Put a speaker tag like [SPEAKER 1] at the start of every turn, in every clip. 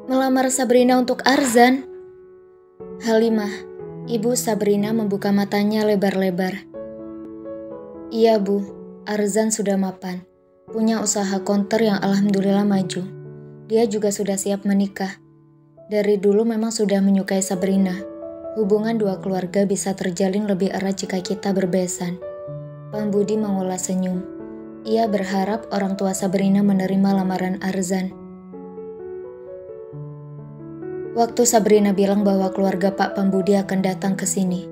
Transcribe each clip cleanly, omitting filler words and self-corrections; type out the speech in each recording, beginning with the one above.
[SPEAKER 1] Melamar Sabrina untuk Arzan. Halimah, ibu Sabrina membuka matanya lebar-lebar. Iya bu, Arzan sudah mapan. Punya usaha konter yang alhamdulillah maju. Dia juga sudah siap menikah. Dari dulu memang sudah menyukai Sabrina. Hubungan dua keluarga bisa terjalin lebih erat jika kita berbesan. Pambudi mengulas senyum. Ia berharap orang tua Sabrina menerima lamaran Arzan. Waktu Sabrina bilang bahwa keluarga Pak Pambudi akan datang ke sini,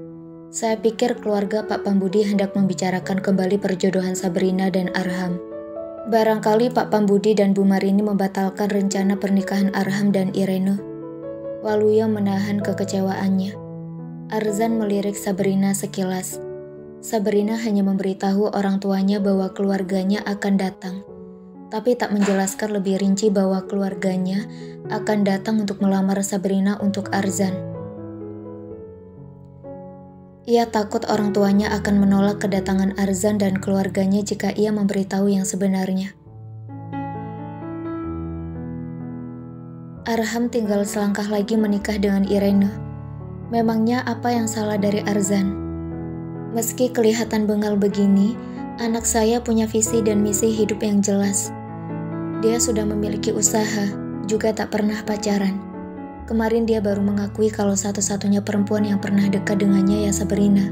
[SPEAKER 1] saya pikir keluarga Pak Pambudi hendak membicarakan kembali perjodohan Sabrina dan Arham. Barangkali Pak Pambudi dan Bu Marini membatalkan rencana pernikahan Arham dan Irene. Waluyo menahan kekecewaannya. Arzan melirik Sabrina sekilas. Sabrina hanya memberitahu orang tuanya bahwa keluarganya akan datang, tapi tak menjelaskan lebih rinci bahwa keluarganya akan datang untuk melamar Sabrina untuk Arzan. Ia takut orang tuanya akan menolak kedatangan Arzan dan keluarganya jika ia memberitahu yang sebenarnya. Arham tinggal selangkah lagi menikah dengan Irene. Memangnya apa yang salah dari Arzan? Meski kelihatan bengal begini, anak saya punya visi dan misi hidup yang jelas. Dia sudah memiliki usaha, juga tak pernah pacaran. Kemarin dia baru mengakui kalau satu-satunya perempuan yang pernah dekat dengannya ya Sabrina.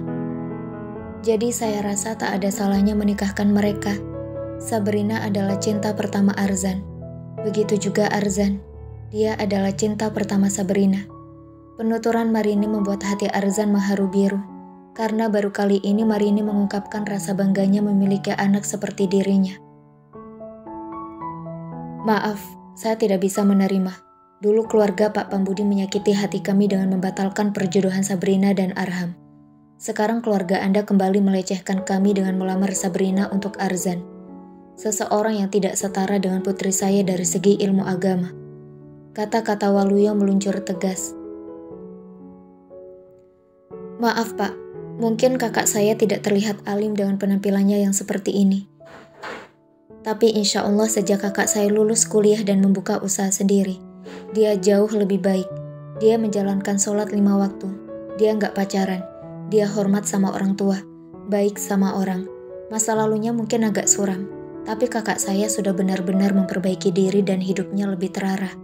[SPEAKER 1] Jadi saya rasa tak ada salahnya menikahkan mereka. Sabrina adalah cinta pertama Arzan. Begitu juga Arzan. Dia adalah cinta pertama Sabrina. Penuturan Marini membuat hati Arzan mengharu biru. Karena baru kali ini Marini mengungkapkan rasa bangganya memiliki anak seperti dirinya. Maaf, saya tidak bisa menerima. Dulu keluarga Pak Pambudi menyakiti hati kami dengan membatalkan perjodohan Sabrina dan Arham. Sekarang keluarga Anda kembali melecehkan kami dengan melamar Sabrina untuk Arzan. Seseorang yang tidak setara dengan putri saya dari segi ilmu agama. Kata-kata Waluyo meluncur tegas. Maaf Pak, mungkin kakak saya tidak terlihat alim dengan penampilannya yang seperti ini. Tapi insya Allah sejak kakak saya lulus kuliah dan membuka usaha sendiri, dia jauh lebih baik. Dia menjalankan sholat 5 waktu. Dia nggak pacaran. Dia hormat sama orang tua. Baik sama orang. Masa lalunya mungkin agak suram. Tapi kakak saya sudah benar-benar memperbaiki diri dan hidupnya lebih terarah.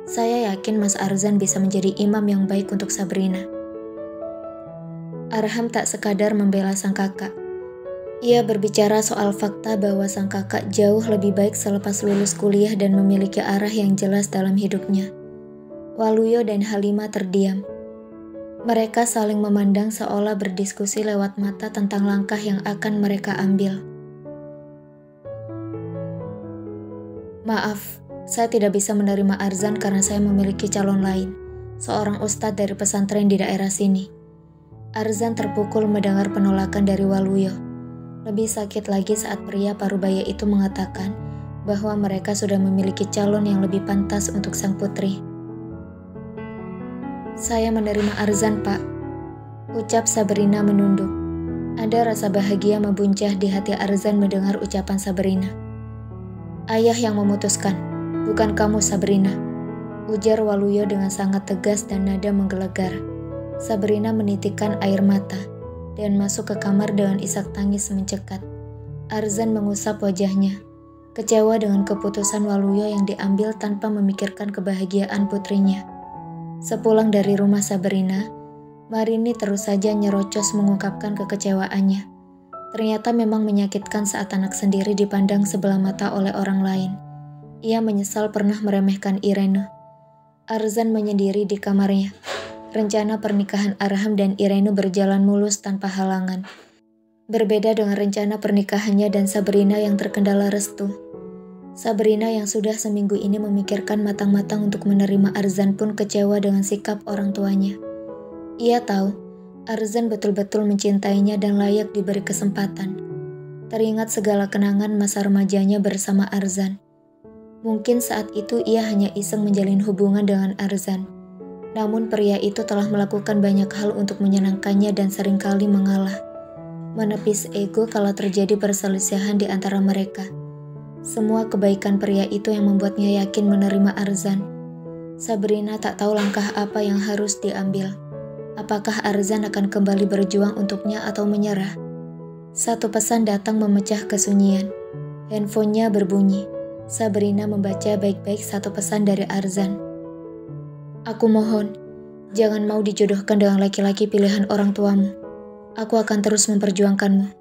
[SPEAKER 1] Saya yakin Mas Arzan bisa menjadi imam yang baik untuk Sabrina. Arham tak sekadar membela sang kakak. Ia berbicara soal fakta bahwa sang kakak jauh lebih baik selepas lulus kuliah dan memiliki arah yang jelas dalam hidupnya. Waluyo dan Halimah terdiam. Mereka saling memandang seolah berdiskusi lewat mata tentang langkah yang akan mereka ambil. Maaf, saya tidak bisa menerima Arzan karena saya memiliki calon lain, seorang ustadz dari pesantren di daerah sini. Arzan terpukul mendengar penolakan dari Waluyo. Lebih sakit lagi saat pria parubaya itu mengatakan bahwa mereka sudah memiliki calon yang lebih pantas untuk sang putri. Saya menerima Arzan, Pak, ucap Sabrina menunduk. Ada rasa bahagia membuncah di hati Arzan mendengar ucapan Sabrina. Ayah yang memutuskan, bukan kamu Sabrina, ujar Waluyo dengan sangat tegas dan nada menggelegar. Sabrina menitikkan air mata dan masuk ke kamar dengan isak tangis mencekat. Arzan mengusap wajahnya, kecewa dengan keputusan Waluyo yang diambil tanpa memikirkan kebahagiaan putrinya. Sepulang dari rumah Sabrina, Marini terus saja nyerocos mengungkapkan kekecewaannya. Ternyata memang menyakitkan saat anak sendiri dipandang sebelah mata oleh orang lain. Ia menyesal pernah meremehkan Irene. Arzan menyendiri di kamarnya. Rencana pernikahan Arham dan Irene berjalan mulus tanpa halangan. Berbeda dengan rencana pernikahannya dan Sabrina yang terkendala restu. Sabrina yang sudah seminggu ini memikirkan matang-matang untuk menerima Arzan pun kecewa dengan sikap orang tuanya. Ia tahu Arzan betul-betul mencintainya dan layak diberi kesempatan. Teringat segala kenangan masa remajanya bersama Arzan. Mungkin saat itu ia hanya iseng menjalin hubungan dengan Arzan. Namun pria itu telah melakukan banyak hal untuk menyenangkannya dan seringkali mengalah. Menepis ego kalau terjadi perselisihan di antara mereka. Semua kebaikan pria itu yang membuatnya yakin menerima Arzan. Sabrina tak tahu langkah apa yang harus diambil. Apakah Arzan akan kembali berjuang untuknya atau menyerah? Satu pesan datang memecah kesunyian. Handphonenya berbunyi. Sabrina membaca baik-baik satu pesan dari Arzan. Aku mohon, jangan mau dijodohkan dengan laki-laki pilihan orang tuamu. Aku akan terus memperjuangkanmu.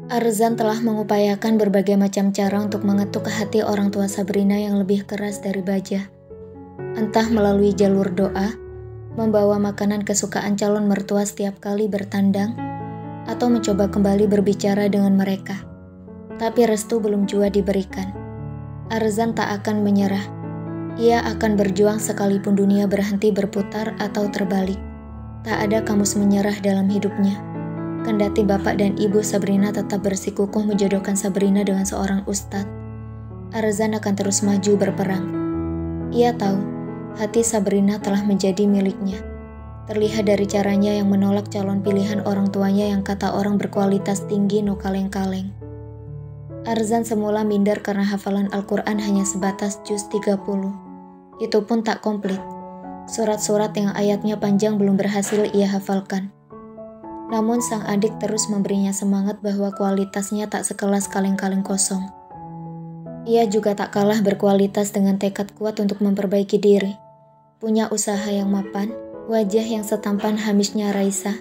[SPEAKER 1] Arzan telah mengupayakan berbagai macam cara untuk mengetuk hati orang tua Sabrina yang lebih keras dari baja. Entah melalui jalur doa, membawa makanan kesukaan calon mertua setiap kali bertandang, atau mencoba kembali berbicara dengan mereka. Tapi restu belum jua diberikan. Arzan tak akan menyerah. Ia akan berjuang sekalipun dunia berhenti berputar atau terbalik. Tak ada kamus menyerah dalam hidupnya. Kendati bapak dan ibu Sabrina tetap bersikukuh menjodohkan Sabrina dengan seorang ustadz, Arzan akan terus maju berperang. Ia tahu, hati Sabrina telah menjadi miliknya. Terlihat dari caranya yang menolak calon pilihan orang tuanya yang kata orang berkualitas tinggi no kaleng-kaleng. Arzan semula minder karena hafalan Al-Quran hanya sebatas juz 30. Itu pun tak komplit. Surat-surat yang ayatnya panjang belum berhasil ia hafalkan. Namun sang adik terus memberinya semangat bahwa kualitasnya tak sekelas kaleng-kaleng kosong. Ia juga tak kalah berkualitas dengan tekad kuat untuk memperbaiki diri. Punya usaha yang mapan, wajah yang setampan hamisnya Raisa,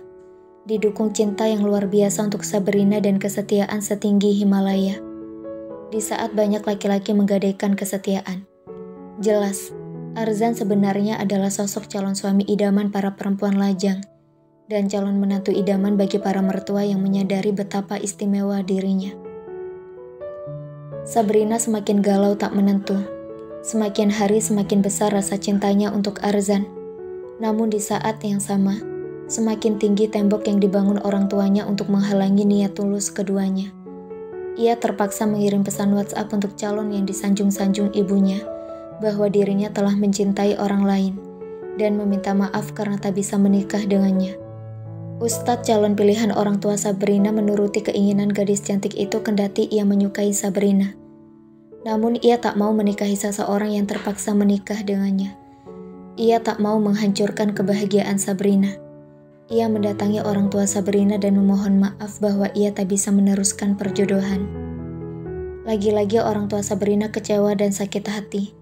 [SPEAKER 1] didukung cinta yang luar biasa untuk Sabrina dan kesetiaan setinggi Himalaya. Di saat banyak laki-laki menggadaikan kesetiaan. Jelas, Arzan sebenarnya adalah sosok calon suami idaman para perempuan lajang, dan calon menantu idaman bagi para mertua yang menyadari betapa istimewa dirinya. Sabrina semakin galau tak menentu. Semakin hari semakin besar rasa cintanya untuk Arzan. Namun di saat yang sama, semakin tinggi tembok yang dibangun orang tuanya untuk menghalangi niat tulus keduanya. Ia terpaksa mengirim pesan WhatsApp untuk calon yang disanjung-sanjung ibunya, bahwa dirinya telah mencintai orang lain, dan meminta maaf karena tak bisa menikah dengannya. Ustadz calon pilihan orang tua Sabrina menuruti keinginan gadis cantik itu kendati ia menyukai Sabrina. Namun ia tak mau menikahi seseorang yang terpaksa menikah dengannya. Ia tak mau menghancurkan kebahagiaan Sabrina. Ia mendatangi orang tua Sabrina dan memohon maaf bahwa ia tak bisa meneruskan perjodohan. Lagi-lagi orang tua Sabrina kecewa dan sakit hati.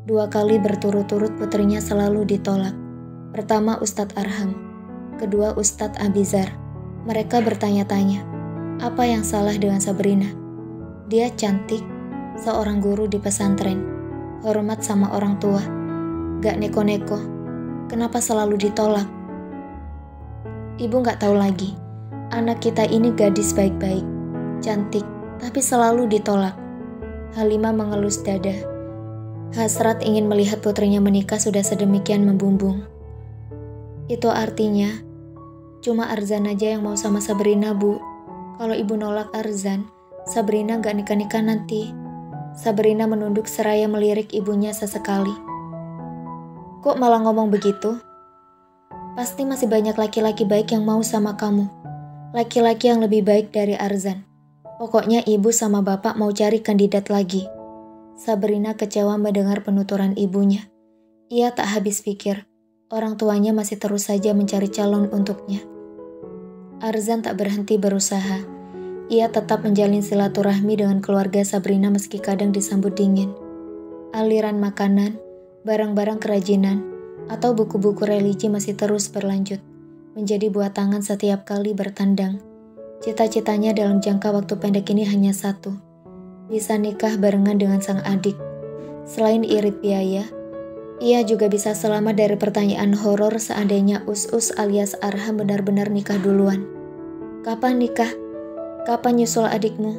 [SPEAKER 1] 2 kali berturut-turut putrinya selalu ditolak. Pertama Ustadz Arham, kedua Ustadz Abizar. Mereka bertanya-tanya, apa yang salah dengan Sabrina? Dia cantik, seorang guru di pesantren, hormat sama orang tua, gak neko-neko. Kenapa selalu ditolak? Ibu gak tahu lagi, anak kita ini gadis baik-baik, cantik, tapi selalu ditolak. Halimah mengelus dada. Hasrat ingin melihat putrinya menikah sudah sedemikian membumbung. Itu artinya, cuma Arzan aja yang mau sama Sabrina, Bu. Kalau ibu nolak Arzan, Sabrina gak nikah-nikah nanti. Sabrina menunduk seraya melirik ibunya sesekali. Kok malah ngomong begitu? Pasti masih banyak laki-laki baik yang mau sama kamu. Laki-laki yang lebih baik dari Arzan. Pokoknya ibu sama bapak mau cari kandidat lagi. Sabrina kecewa mendengar penuturan ibunya. Ia tak habis pikir. Orang tuanya masih terus saja mencari calon untuknya. Arzan tak berhenti berusaha. Ia tetap menjalin silaturahmi dengan keluarga Sabrina meski kadang disambut dingin. Aliran makanan, barang-barang kerajinan, atau buku-buku religi masih terus berlanjut, menjadi buah tangan setiap kali bertandang. Cita-citanya dalam jangka waktu pendek ini hanya satu, bisa nikah barengan dengan sang adik. Selain irit biaya, ia juga bisa selamat dari pertanyaan horor seandainya Us-Us alias Arham benar-benar nikah duluan. Kapan nikah? Kapan nyusul adikmu?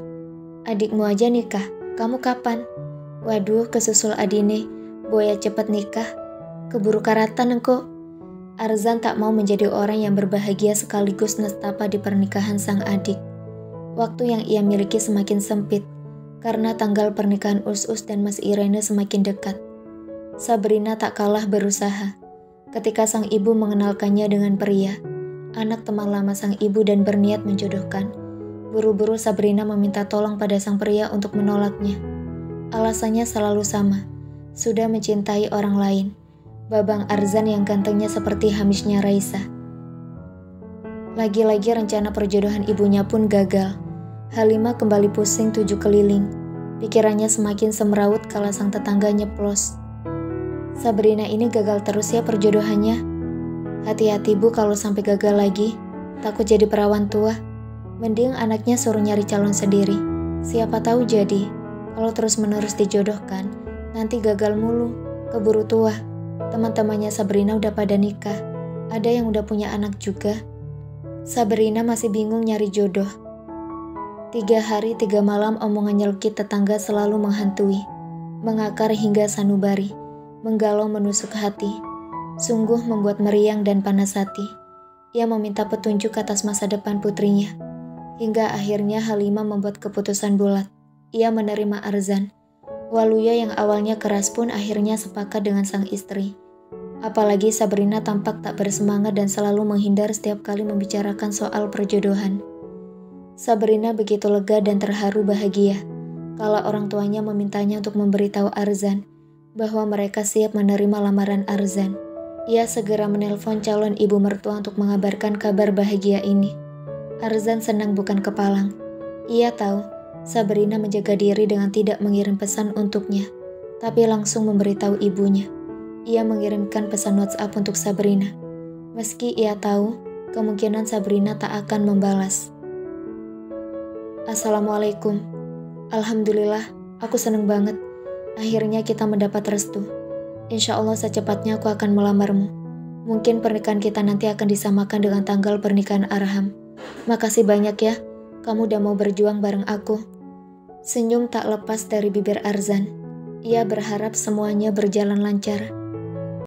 [SPEAKER 1] Adikmu aja nikah, kamu kapan? Waduh, kesusul adine, boya cepet nikah. Keburu karatan engkau. Arzan tak mau menjadi orang yang berbahagia sekaligus nestapa di pernikahan sang adik. Waktu yang ia miliki semakin sempit, karena tanggal pernikahan Us-Us dan Mas Irene semakin dekat. Sabrina tak kalah berusaha. Ketika sang ibu mengenalkannya dengan pria, anak teman lama sang ibu dan berniat menjodohkan, buru-buru Sabrina meminta tolong pada sang pria untuk menolaknya. Alasannya selalu sama. sudah mencintai orang lain. Babang Arzan yang gantengnya seperti hamisnya Raisa. Lagi-lagi rencana perjodohan ibunya pun gagal. Halimah kembali pusing 7 keliling. Pikirannya semakin semrawut kala sang tetangga nyeplos. Sabrina ini gagal terus ya perjodohannya. Hati-hati Bu kalau sampai gagal lagi. Takut jadi perawan tua. Mending anaknya suruh nyari calon sendiri. Siapa tahu jadi. Kalau terus-menerus dijodohkan, nanti gagal mulu, keburu tua. Teman-temannya Sabrina udah pada nikah. Ada yang udah punya anak juga. Sabrina masih bingung nyari jodoh. 3 hari 3 malam omongan nyelkit tetangga selalu menghantui, mengakar hingga sanubari, menggalau menusuk hati. Sungguh membuat meriang dan panas hati. Ia meminta petunjuk atas masa depan putrinya. Hingga akhirnya Halimah membuat keputusan bulat. Ia menerima Arzan. Waluya yang awalnya keras pun akhirnya sepakat dengan sang istri. Apalagi Sabrina tampak tak bersemangat dan selalu menghindar setiap kali membicarakan soal perjodohan. Sabrina begitu lega dan terharu bahagia kala orang tuanya memintanya untuk memberitahu Arzan bahwa mereka siap menerima lamaran Arzan. Ia segera menelpon calon ibu mertua untuk mengabarkan kabar bahagia ini. Arzan senang bukan kepalang. Ia tahu Sabrina menjaga diri dengan tidak mengirim pesan untuknya, tapi langsung memberitahu ibunya. Ia mengirimkan pesan WhatsApp untuk Sabrina, meski ia tahu kemungkinan Sabrina tak akan membalas. Assalamualaikum. Alhamdulillah, aku seneng banget. Akhirnya kita mendapat restu. Insya Allah secepatnya aku akan melamarmu. Mungkin pernikahan kita nanti akan disamakan dengan tanggal pernikahan Arham. Makasih banyak ya, kamu udah mau berjuang bareng aku. Senyum tak lepas dari bibir Arzan. Ia berharap semuanya berjalan lancar.